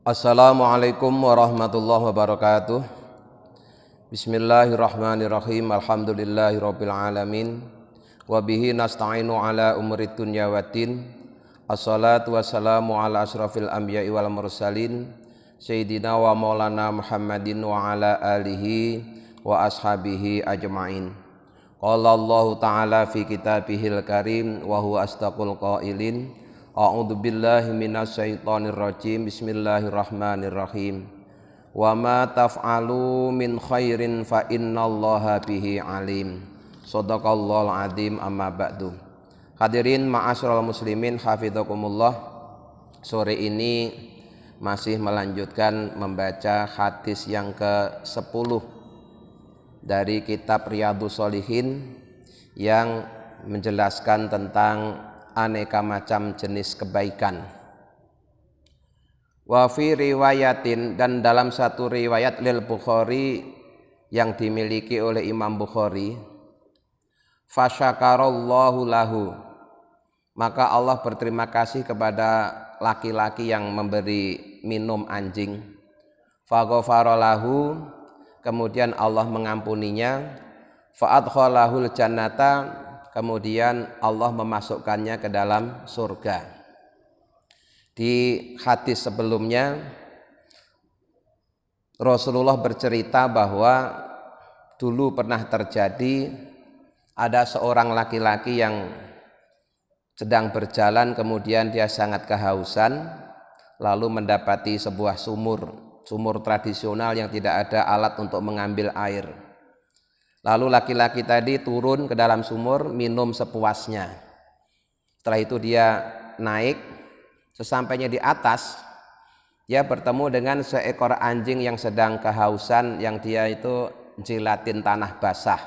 Assalamualaikum warahmatullahi wabarakatuh. Bismillahirrahmanirrahim. Alhamdulillahirabbil alamin. Wa bihi nasta'inu ala umurid dunya waddin. Assalatu wassalamu ala asrafil anbiya'i wal mursalin sayyidina wa maulana Muhammadin wa ala alihi wa ashabihi ajma'in. Qala Allah ta'ala fi kitabihil karim wa huwa astaqul qailin. A'udzu billahi minasyaitonir rajim. Bismillahirrahmanirrahim. Wa ma taf'alu min khairin fa innallaha bihi alim. Shadaqallahul azim. Amma ba'du. Hadirin ma'asyiral muslimin hafizakumullah. Sore ini masih melanjutkan membaca hadis yang ke-10 dari kitab Riyadhus Shalihin yang menjelaskan tentang aneka macam jenis kebaikan. Wa fi riwayatin, dan dalam satu riwayat lil Bukhari yang dimiliki oleh Imam Bukhari, fasyakarallahu lahu, maka Allah berterima kasih kepada laki-laki yang memberi minum anjing. Faghafara lahu, kemudian Allah mengampuninya. Fa'adkhalahul jannata, kemudian Allah memasukkannya ke dalam surga. Di hadis sebelumnya Rasulullah bercerita bahwa dulu pernah terjadi ada seorang laki-laki yang sedang berjalan, kemudian dia sangat kehausan, lalu mendapati sebuah sumur tradisional yang tidak ada alat untuk mengambil air. Lalu laki-laki tadi turun ke dalam sumur, minum sepuasnya. Setelah itu dia naik, sesampainya di atas dia bertemu dengan seekor anjing yang sedang kehausan, yang dia itu jilatin tanah basah.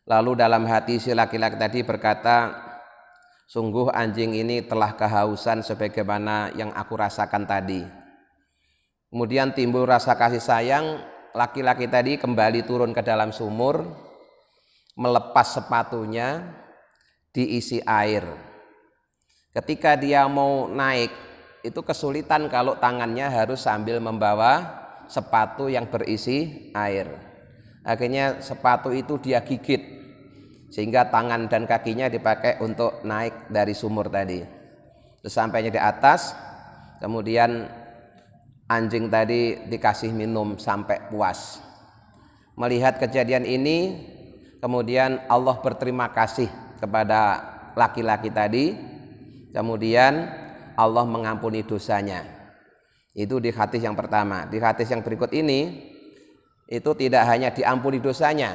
Lalu dalam hati si laki-laki tadi berkata, sungguh anjing ini telah kehausan sebagaimana yang aku rasakan tadi. Kemudian timbul rasa kasih sayang. Laki-laki tadi kembali turun ke dalam sumur, melepas sepatunya, diisi air. Ketika dia mau naik, itu kesulitan kalau tangannya harus sambil membawa sepatu yang berisi air. Akhirnya sepatu itu dia gigit, sehingga tangan dan kakinya dipakai untuk naik dari sumur tadi. Sesampainya di atas, kemudian anjing tadi dikasih minum sampai puas. Melihat kejadian ini, kemudian Allah berterima kasih kepada laki-laki tadi. Kemudian Allah mengampuni dosanya. Itu di hadis yang pertama. Di hadis yang berikut ini, itu tidak hanya diampuni dosanya,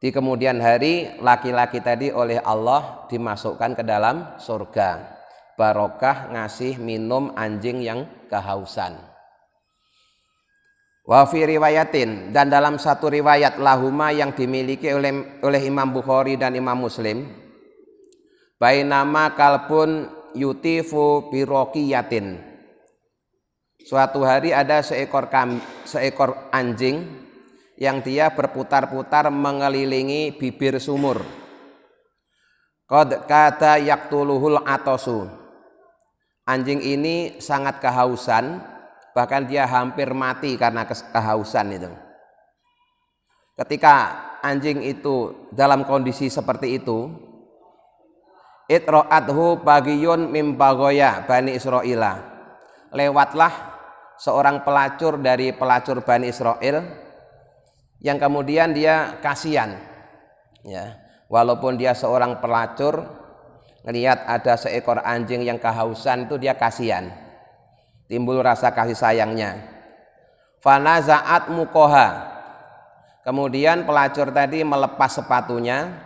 di kemudian hari laki-laki tadi oleh Allah dimasukkan ke dalam surga. Barokah ngasih minum anjing yang kehausan. Wa fi riwayatin, dan dalam satu riwayat lahuma yang dimiliki oleh Imam Bukhari dan Imam Muslim, bainama kalbun yutifu biroqiyatin, suatu hari ada seekor anjing yang dia berputar-putar mengelilingi bibir sumur. Qad kada yaqtuluhul atasu, anjing ini sangat kehausan, bahkan dia hampir mati karena kehausan itu. Ketika anjing itu dalam kondisi seperti itu, itra'athu bagiyun mim bagoya Bani Israila, lewatlah seorang pelacur dari pelacur Bani Israel yang kemudian dia kasihan, ya, walaupun dia seorang pelacur, melihat ada seekor anjing yang kehausan itu dia kasihan, timbul rasa kasih sayangnya. Fanaza'at mukoha, kemudian pelacur tadi melepas sepatunya.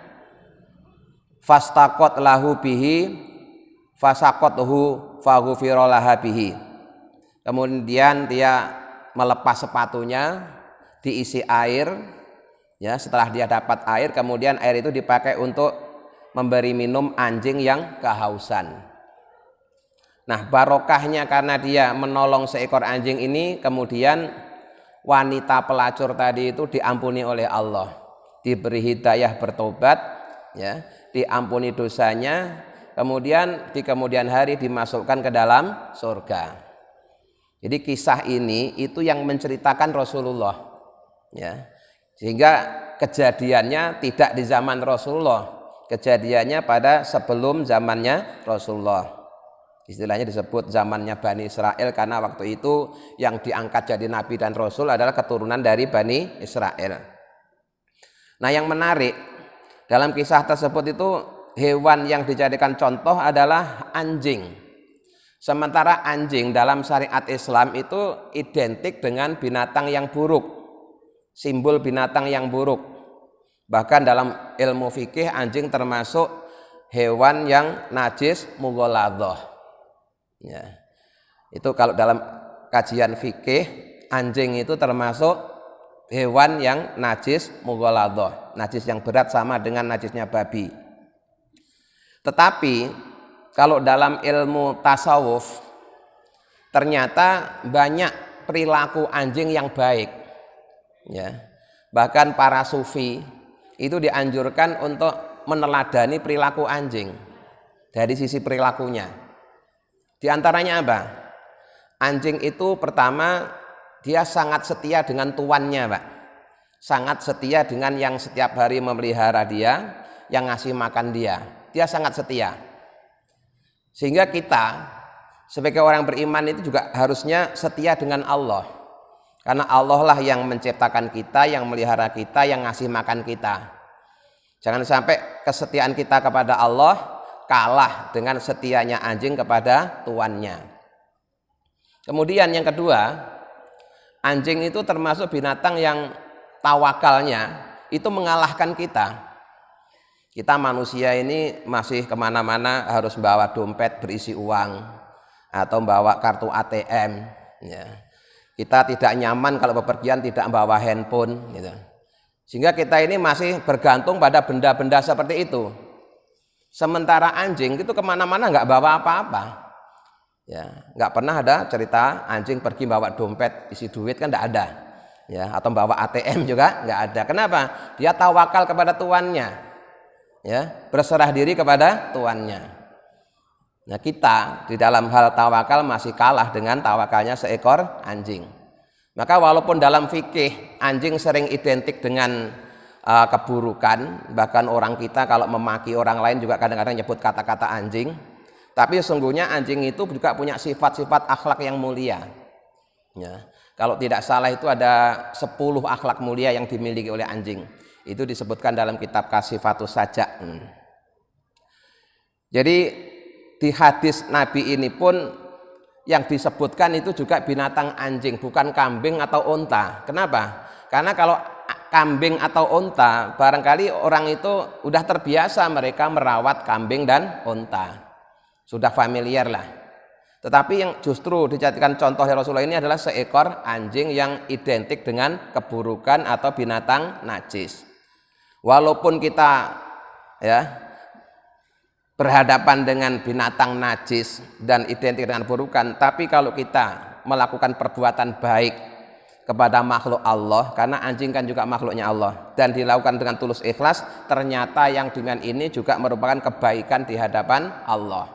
Fastaqot lahu bihi fasaqothu faghufira laha bihi, kemudian dia melepas sepatunya, diisi air, ya. Setelah dia dapat air, kemudian air itu dipakai untuk memberi minum anjing yang kehausan. Nah, barokahnya karena dia menolong seekor anjing ini, kemudian wanita pelacur tadi itu diampuni oleh Allah, diberi hidayah bertobat, ya, diampuni dosanya, kemudian di kemudian hari dimasukkan ke dalam surga. Jadi kisah ini itu yang menceritakan Rasulullah, ya. Sehingga kejadiannya tidak di zaman Rasulullah, kejadiannya pada sebelum zamannya Rasulullah. Istilahnya disebut zamannya Bani Israel karena waktu itu yang diangkat jadi nabi dan rasul adalah keturunan dari Bani Israel. Nah, yang menarik dalam kisah tersebut itu hewan yang dijadikan contoh adalah anjing. Sementara anjing dalam syariat Islam itu identik dengan binatang yang buruk, simbol binatang yang buruk. Bahkan dalam ilmu fikih anjing termasuk hewan yang najis mughaladzah. Ya. Itu kalau dalam kajian fikih anjing itu termasuk hewan yang najis mughaladzah, najis yang berat sama dengan najisnya babi. Tetapi kalau dalam ilmu tasawuf ternyata banyak perilaku anjing yang baik, ya. Bahkan para sufi itu dianjurkan untuk meneladani perilaku anjing dari sisi perilakunya. Di antaranya apa? Anjing itu pertama dia sangat setia dengan tuannya, Pak. Sangat setia dengan yang setiap hari memelihara dia, yang ngasih makan dia. Dia sangat setia. Sehingga kita sebagai orang beriman itu juga harusnya setia dengan Allah. Karena Allah lah yang menciptakan kita, yang melihara kita, yang ngasih makan kita. Jangan sampai kesetiaan kita kepada Allah kalah dengan setianya anjing kepada tuannya. Kemudian yang kedua, anjing itu termasuk binatang yang tawakalnya itu mengalahkan kita. Kita manusia ini masih kemana-mana harus bawa dompet berisi uang atau bawa kartu ATM, ya. Kita tidak nyaman kalau bepergian tidak bawa handphone, gitu. Sehingga kita ini masih bergantung pada benda-benda seperti itu. Sementara anjing itu kemana-mana nggak bawa apa-apa, ya. Nggak pernah ada cerita anjing pergi bawa dompet isi duit, kan nggak ada, ya. Atau bawa ATM juga nggak ada. Kenapa? Dia tawakal kepada tuannya. Ya, berserah diri kepada tuannya. Nah, kita di dalam hal tawakal masih kalah dengan tawakalnya seekor anjing. Maka walaupun dalam fikih anjing sering identik dengan keburukan, bahkan orang kita kalau memaki orang lain juga kadang-kadang nyebut kata-kata anjing, tapi sesungguhnya anjing itu juga punya sifat-sifat akhlak yang mulia, ya. Kalau tidak salah itu ada 10 akhlak mulia yang dimiliki oleh anjing. Itu disebutkan dalam kitab Kasifatus Sajak. Jadi di hadis Nabi ini pun yang disebutkan itu juga binatang anjing, bukan kambing atau unta. Kenapa? Karena kalau kambing atau unta, barangkali orang itu udah terbiasa mereka merawat kambing dan unta. Sudah familiar lah. Tetapi yang justru dijadikan contoh Rasulullah ini adalah seekor anjing yang identik dengan keburukan atau binatang najis. Walaupun kita, ya, berhadapan dengan binatang najis dan identik dengan keburukan, tapi kalau kita melakukan perbuatan baik kepada makhluk Allah, karena anjing kan juga makhluknya Allah, dan dilakukan dengan tulus ikhlas, ternyata yang dengan ini juga merupakan kebaikan di hadapan Allah,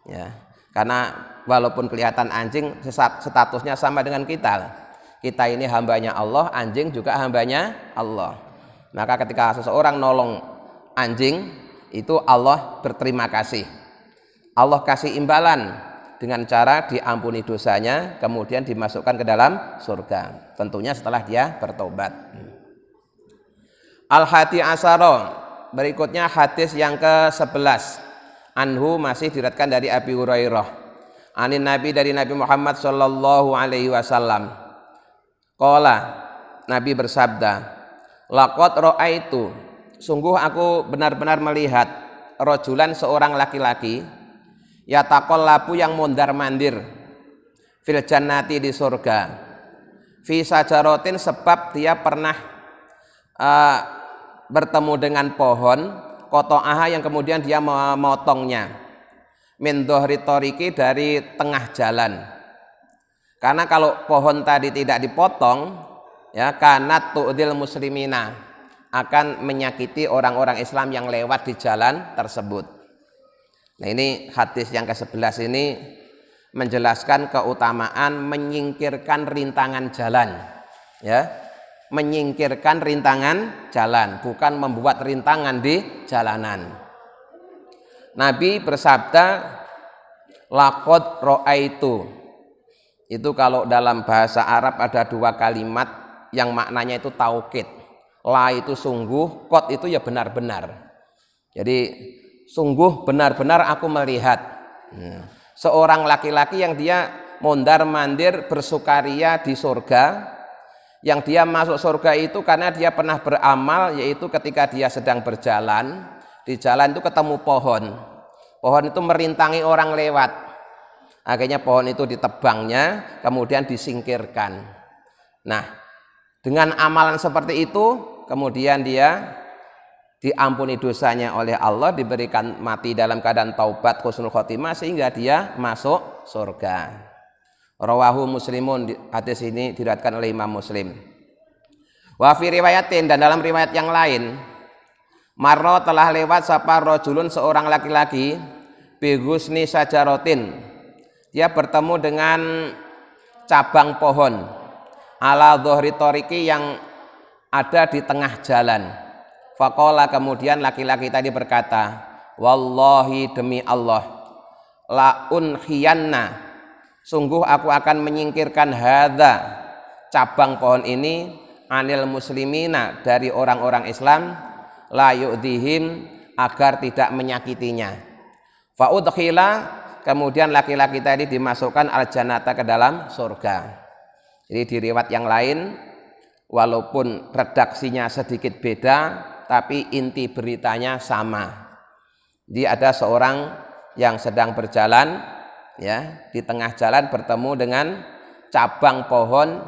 ya. Karena walaupun kelihatan anjing statusnya sama dengan kita ini hambanya Allah, anjing juga hambanya Allah. Maka ketika seseorang nolong anjing itu Allah berterima kasih, Allah kasih imbalan dengan cara diampuni dosanya, kemudian dimasukkan ke dalam surga, tentunya setelah dia bertobat. Al-Hadi Asyara, berikutnya hadis yang ke-11. Anhu, masih diriwayatkan dari Abi Hurairah. Anin Nabi, dari Nabi Muhammad sallallahu alaihi wasallam. Qala, Nabi bersabda, laqad ra'aitu, sungguh aku benar-benar melihat, rajulan, seorang laki-laki, yataqallabu, yang mondar-mandir, fil jannati, di surga, fi sajaratin, sebab dia pernah bertemu dengan pohon, qata'aha, yang kemudian dia memotongnya, min dhahri thariqi, dari tengah jalan. Karena kalau pohon tadi tidak dipotong, ya, kanat tu'dil muslimina, akan menyakiti orang-orang Islam yang lewat di jalan tersebut. Nah, ini hadis yang ke-11 ini menjelaskan keutamaan menyingkirkan rintangan jalan, ya, menyingkirkan rintangan jalan, bukan membuat rintangan di jalanan. Nabi bersabda, laqad ra'aitu. Itu kalau dalam bahasa Arab ada dua kalimat yang maknanya itu taukid. La itu sungguh, qad itu ya benar-benar. Jadi sungguh benar-benar aku melihat seorang laki-laki yang dia mondar-mandir bersukaria di surga, yang dia masuk surga itu karena dia pernah beramal, yaitu ketika dia sedang berjalan, di jalan itu ketemu pohon itu merintangi orang lewat, akhirnya pohon itu ditebangnya, kemudian disingkirkan. Nah, dengan amalan seperti itu kemudian dia diampuni dosanya oleh Allah, diberikan mati dalam keadaan taubat husnul khotimah sehingga dia masuk surga. Rawahu Muslimun, hadis ini diriwayatkan oleh Imam Muslim. Wa fi riwayatin, dan dalam riwayat yang lain, marro telah lewat sapa rajulun seorang laki-laki bi ghusni sajarotin, dia bertemu dengan cabang pohon ala dhuhri tariqi yang ada di tengah jalan. Faqala, kemudian laki-laki tadi berkata, wallahi demi Allah, la unhiyanna, sungguh aku akan menyingkirkan hadza, cabang pohon ini, anil muslimina, dari orang-orang Islam, la yu'dhihim, agar tidak menyakitinya. Fa udkhila, kemudian laki-laki tadi dimasukkan al-jannata, ke dalam surga. Jadi di riwayat yang lain, walaupun redaksinya sedikit beda, tapi inti beritanya sama. Jadi ada seorang yang sedang berjalan, ya, di tengah jalan bertemu dengan cabang pohon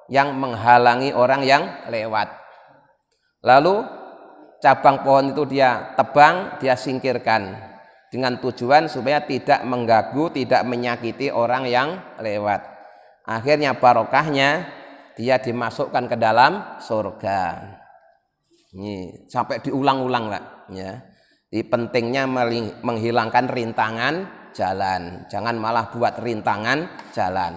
yang menghalangi orang yang lewat. Lalu cabang pohon itu dia tebang, dia singkirkan dengan tujuan supaya tidak mengganggu, tidak menyakiti orang yang lewat. Akhirnya barokahnya dia dimasukkan ke dalam surga. Ini sampai diulang-ulang, Pak, ya. Jadi pentingnya menghilangkan rintangan jalan, jangan malah buat rintangan jalan.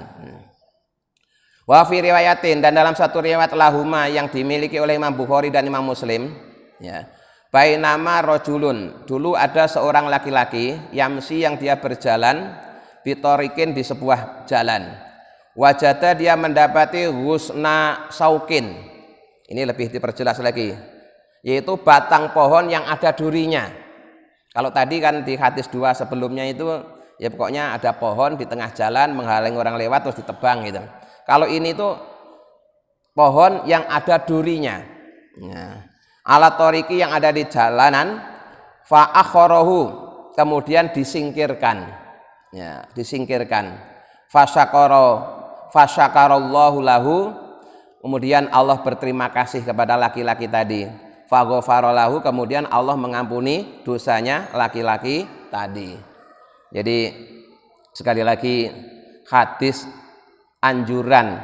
Wa fi riwayatin, dan dalam satu riwayat lahuma yang dimiliki oleh Imam Bukhari dan Imam Muslim, ya. Bainama rajulun, dulu ada seorang laki-laki yamsi, yang dia berjalan bitorikin, di sebuah jalan. Wajada, dia mendapati husna saukin. Ini lebih diperjelas lagi, yaitu batang pohon yang ada durinya. Kalau tadi kan di hadis 2 sebelumnya itu ya pokoknya ada pohon di tengah jalan menghalangi orang lewat terus ditebang gitu. Kalau ini tuh pohon yang ada durinya. Nah, ala toriki, yang ada di jalanan, fa akharahu, kemudian disingkirkan. Ya, disingkirkan. Fasyakarallahu lahu, kemudian Allah berterima kasih kepada laki-laki tadi. Faghfaralahu, kemudian Allah mengampuni dosanya laki-laki tadi. Jadi sekali lagi, hadis anjuran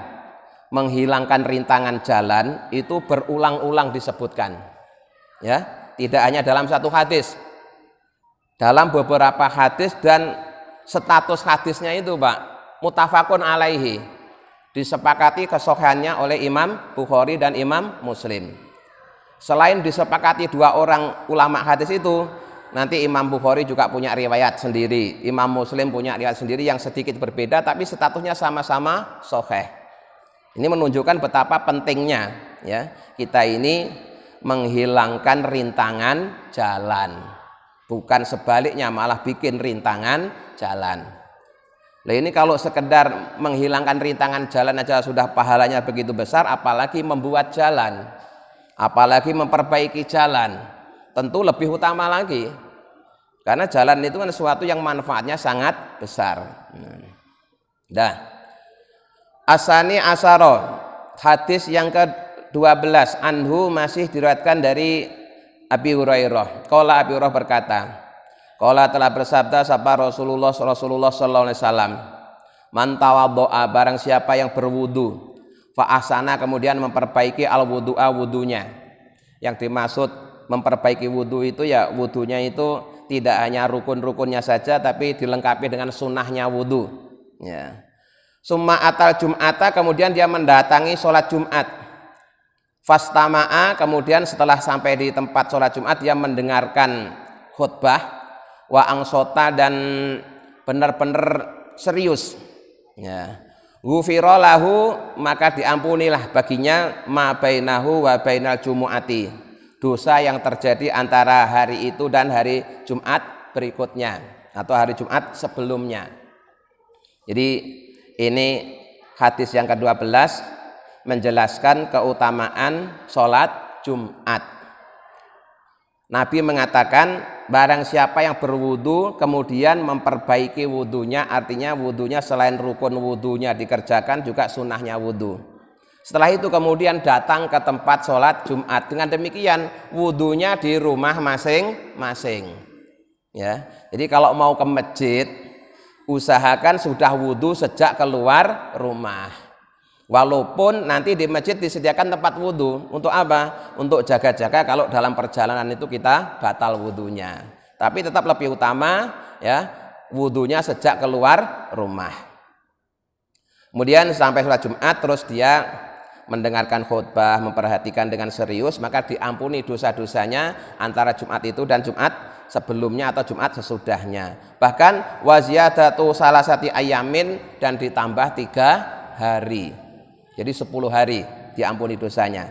menghilangkan rintangan jalan itu berulang-ulang disebutkan, ya, tidak hanya dalam satu hadis, dalam beberapa hadis, dan status hadisnya itu, Pak, muttafaqun alaihi, disepakati kesohihannya oleh Imam Bukhari dan Imam Muslim. Selain disepakati dua orang ulama hadis itu, nanti Imam Bukhari juga punya riwayat sendiri, Imam Muslim punya riwayat sendiri yang sedikit berbeda, tapi statusnya sama-sama sahih. Ini menunjukkan betapa pentingnya, ya, kita ini menghilangkan rintangan jalan, bukan sebaliknya malah bikin rintangan jalan. Nah, ini kalau sekedar menghilangkan rintangan jalan aja sudah pahalanya begitu besar, apalagi membuat jalan, apalagi memperbaiki jalan, tentu lebih utama lagi, karena jalan itu kan sesuatu yang manfaatnya sangat besar. Dah, asani asaro, hadis yang ke-12, anhu, masih diriwayatkan dari Abi Hurairah. Qala, Abi Hurairah berkata, qala, telah bersabda sapa Rasulullah sallallahu alaihi wasallam, man tawaddoa, barang siapa yang berwudu, fa ahsana, kemudian memperbaiki al wudu'a, wudunya. Yang dimaksud memperbaiki wudu itu ya wudunya itu tidak hanya rukun-rukunnya saja, tapi dilengkapi dengan sunnahnya wudu. Ya. Summa atal Jum'ata, kemudian dia mendatangi sholat Jumat. Fastama'a, kemudian setelah sampai di tempat sholat Jumat dia mendengarkan khutbah. Wa angsota, dan benar-benar serius. Ya. Ghufira lahu, maka diampunilah baginya ma bainahu wa bainal jumu'ati, dosa yang terjadi antara hari itu dan hari Jumat berikutnya atau hari Jumat sebelumnya. Jadi ini hadis yang ke-12 menjelaskan keutamaan sholat Jumat. Nabi mengatakan barang siapa yang berwudu kemudian memperbaiki wudunya, artinya wudunya selain rukun wudunya dikerjakan juga sunnahnya wudu. Setelah itu kemudian datang ke tempat sholat Jumat, dengan demikian wudunya di rumah masing-masing. Ya, jadi kalau mau ke masjid usahakan sudah wudu sejak keluar rumah. Walaupun nanti di masjid disediakan tempat wudu, untuk apa? Untuk jaga-jaga kalau dalam perjalanan itu kita batal wudunya. Tapi tetap lebih utama ya wudunya sejak keluar rumah. Kemudian sampai sholat Jumat terus dia mendengarkan khutbah, memperhatikan dengan serius, maka diampuni dosa-dosanya antara Jumat itu dan Jumat sebelumnya atau Jumat sesudahnya. Bahkan waziyadatu salasati ayamin, dan ditambah 3 hari. Jadi 10 hari diampuni dosanya.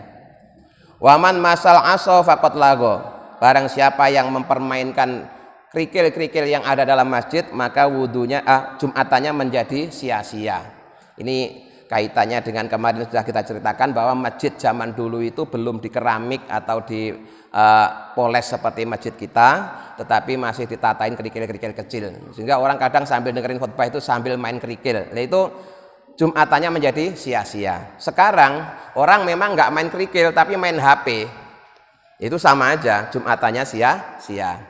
Waman masal aso faqad lago, barang siapa yang mempermainkan kerikil-kerikil yang ada dalam masjid, maka wudunya Jumatannya menjadi sia-sia. Ini kaitannya dengan kemarin sudah kita ceritakan bahwa masjid zaman dulu itu belum dikeramik atau dipoles seperti masjid kita, tetapi masih ditatain kerikil-kerikil kecil, sehingga orang kadang sambil dengerin khutbah itu sambil main kerikil. Nah itu Jumatannya menjadi sia-sia. Sekarang orang memang nggak main kerikil tapi main HP, itu sama aja Jumatannya sia-sia.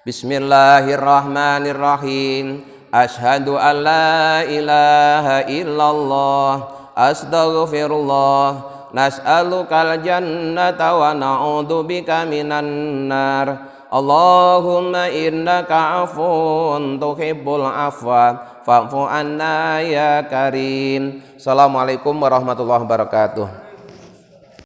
Bismillahirrahmanirrahim. Asyhadu an la ilaha illallah, astaghfirullah, nas'alukal jannata wa na'udzubika minan nar. Allahumma innaka afuwun tuhibbul afwa fa'fu anna ya karim. Assalamualaikum warahmatullahi wabarakatuh.